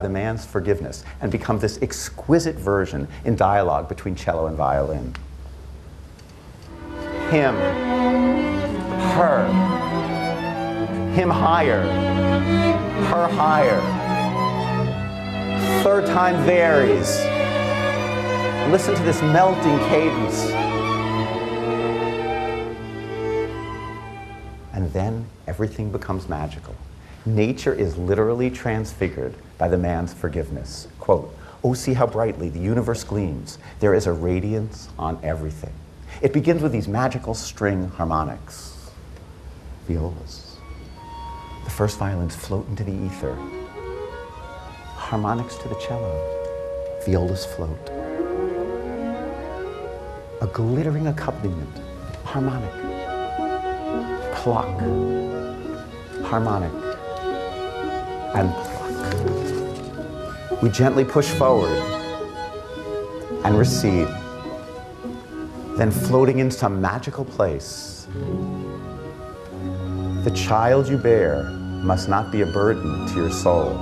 the man's forgiveness and become this exquisite version in dialogue between cello and violin. Him, her, him higher, her higher. Third time varies. Listen to this melting cadence. And then everything becomes magical. Nature is literally transfigured by the man's forgiveness. Quote, "Oh, see how brightly the universe gleams. There is a radiance on everything." It begins with these magical string harmonics. Violas. The first violins float into the ether. Harmonics to the cello. Violas float. A glittering accompaniment. Harmonic. Pluck. Harmonic. And pluck. We gently push forward and recede, then floating in some magical place. The child you bear must not be a burden to your soul.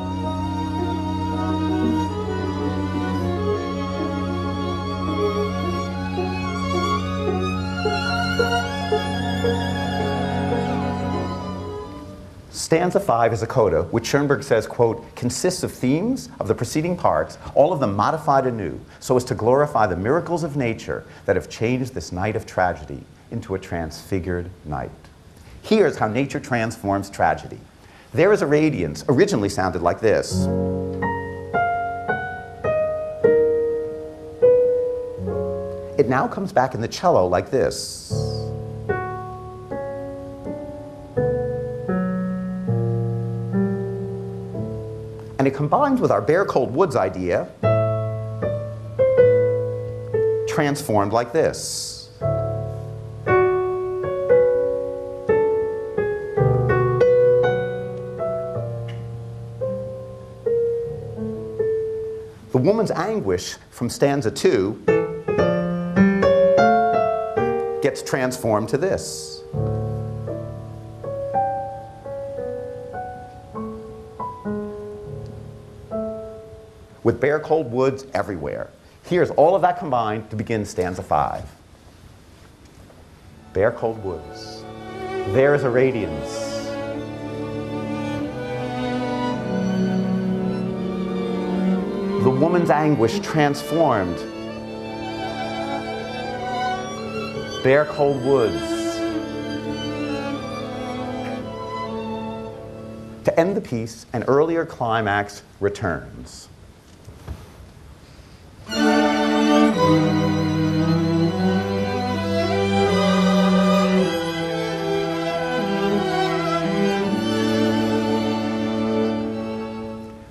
Stanza 5 is a coda, which Schoenberg says, quote, "consists of themes of the preceding parts, all of them modified anew, so as to glorify the miracles of nature that have changed this night of tragedy into a transfigured night." Here's how nature transforms tragedy. "There is a radiance" originally sounded like this. It now comes back in the cello like this. And it combines with our bare cold woods idea, transformed like this. The woman's anguish from stanza 2 gets transformed to this. With bare cold woods everywhere. Here's all of that combined to begin stanza 5. Bare cold woods. There is a radiance. The woman's anguish transformed. Bare cold woods. To end the piece, an earlier climax returns.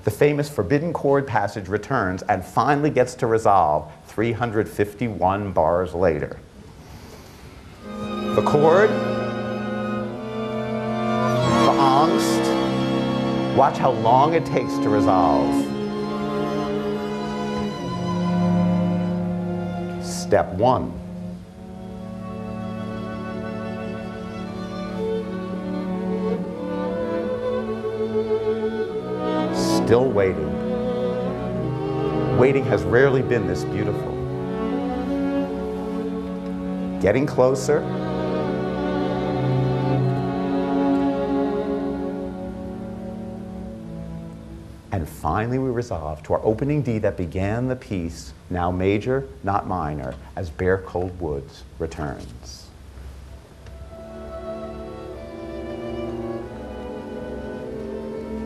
The famous forbidden chord passage returns and finally gets to resolve 351 bars later. The chord, the angst, watch how long it takes to resolve. Step 1. Still waiting. Waiting has rarely been this beautiful. Getting closer. And finally we resolve to our opening D that began the piece, now major, not minor, as Bare Cold Woods returns.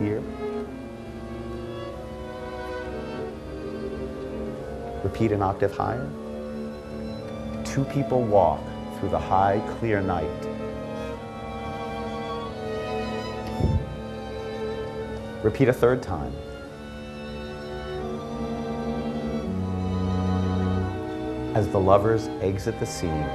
Here. Repeat an octave higher. Two people walk through the high, clear night. Repeat a third time. As the lovers exit the scene.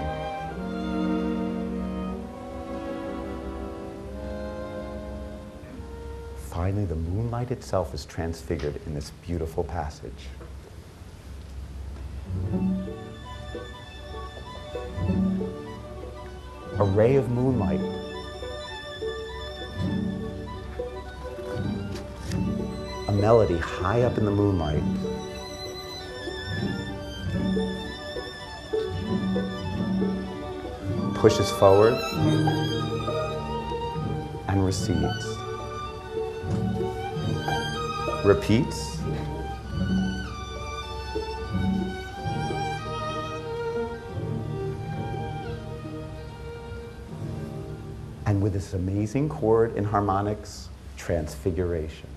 Finally, the moonlight itself is transfigured in this beautiful passage. A ray of moonlight. A a melody high up in the moonlight. Pushes forward and recedes. Repeats. And with this amazing chord in harmonics, transfiguration.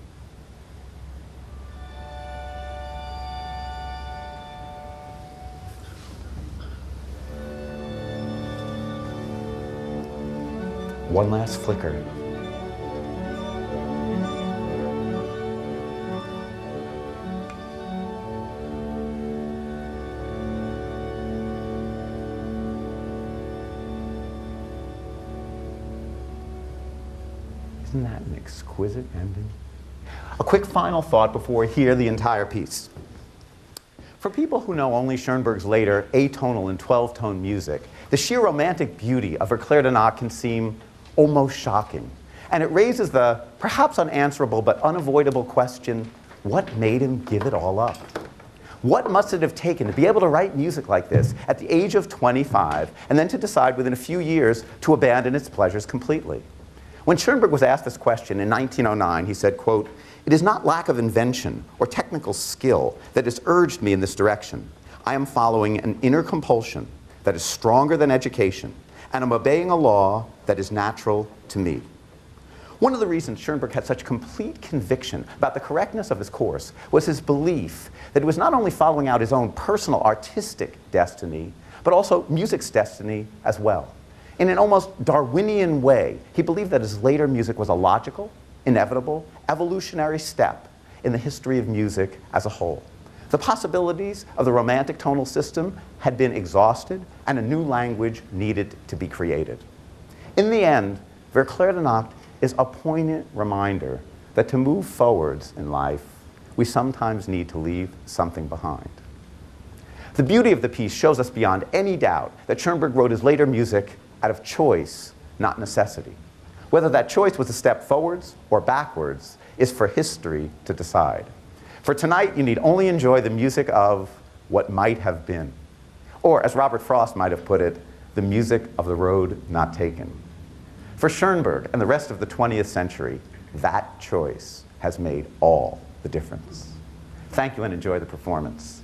One last flicker. Isn't that an exquisite ending? A quick final thought before we hear the entire piece. For people who know only Schoenberg's later atonal and 12-tone music, the sheer romantic beauty of Verklarte Nacht can seem almost shocking. And it raises the perhaps unanswerable but unavoidable question, what made him give it all up? What must it have taken to be able to write music like this at the age of 25 and then to decide within a few years to abandon its pleasures completely? When Schoenberg was asked this question in 1909, he said, quote, "It is not lack of invention or technical skill that has urged me in this direction. I am following an inner compulsion that is stronger than education, and I'm obeying a law that is natural to me." One of the reasons Schoenberg had such complete conviction about the correctness of his course was his belief that it was not only following out his own personal artistic destiny, but also music's destiny as well. In an almost Darwinian way, he believed that his later music was a logical, inevitable, evolutionary step in the history of music as a whole. The possibilities of the romantic tonal system had been exhausted, and a new language needed to be created. In the end, Verklarte Nacht is a poignant reminder that to move forwards in life, we sometimes need to leave something behind. The beauty of the piece shows us beyond any doubt that Schoenberg wrote his later music out of choice, not necessity. Whether that choice was a step forwards or backwards is for history to decide. For tonight, you need only enjoy the music of what might have been. Or, as Robert Frost might have put it, the music of the road not taken. For Schoenberg and the rest of the 20th century, that choice has made all the difference. Thank you and enjoy the performance.